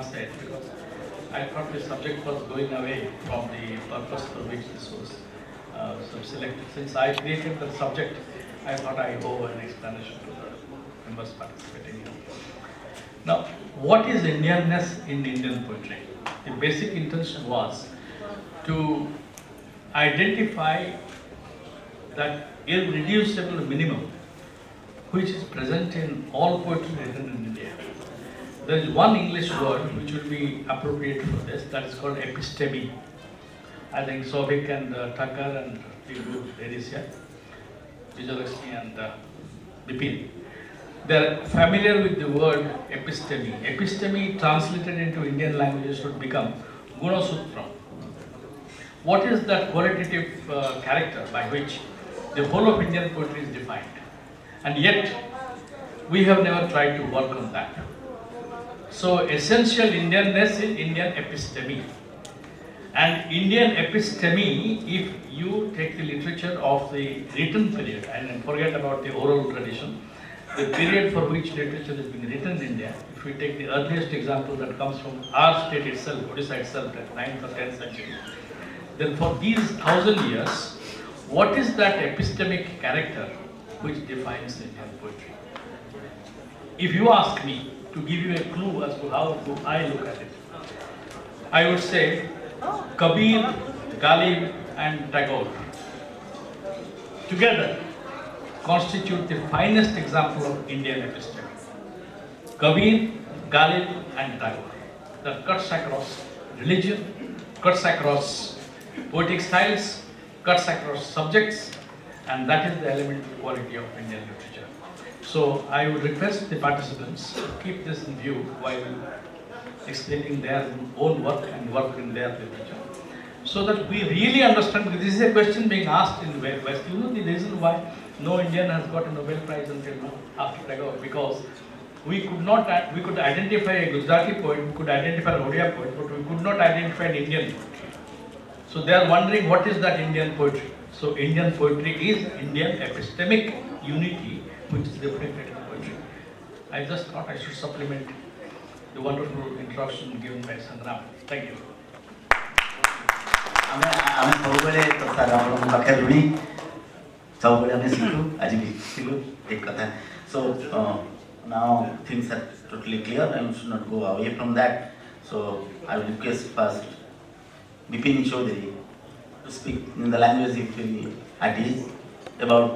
said, because I thought the subject was going away from the purpose for which this was selected. Since I created the subject, I thought I owe an explanation to the members participating here. Now, what is Indianness in Indian poetry? The basic intention was to identify that irreducible minimum which is present in all poetry written in India. There is one English word which will be appropriate for this, that is called episteme. I think Sobhik and Thakkar and the group ladies here, Vijayalakshmi and Bipin, they are familiar with the word episteme. Episteme translated into Indian languages should become Gunasutram. What is that qualitative character by which the whole of Indian poetry is defined? And yet, we have never tried to work on that. So, essential Indianness is Indian episteme. And Indian episteme, if you take the literature of the written period and forget about the oral tradition, the period for which literature is being written in India, if we take the earliest example that comes from our state itself, Odisha itself, at 9th or 10th century, then for these 1000 years, what is that epistemic character which defines Indian poetry? If you ask me to give you a clue as to how do I look at it, I would say Kabir, Ghalib and Tagore together constitute the finest example of Indian episteme. Kabir, Ghalib and Tagore, that cuts across religion, cuts across poetic styles, cuts across subjects, and that is the elemental quality of Indian literature. So I would request the participants to keep this in view while explaining their own work and work in their literature, so that we really understand. This is a question being asked in the West. You know the reason why no Indian has got a Nobel Prize until now after Tagore? Because we could identify a Gujarati poet, we could identify an Odia poet, but we could not identify an Indian poet. So they are wondering what is that Indian poetry. So Indian poetry is Indian epistemic unity which is reflected in poetry. I just thought I should supplement the wonderful introduction given by Sangram. Thank you. ଆମେ ସବୁବେଳେ ତ sir ଆପଣଙ୍କ ପାଖରେ ଋଣୀ ସବୁବେଳେ ଆମେ ଶିଖୁ ଆଜି ବି ଶିଖୁ ଏକ କଥା so now things are totally clear and we should not go away from that, so I will request first Bipin Chaudhary to speak in the language he feels at ease about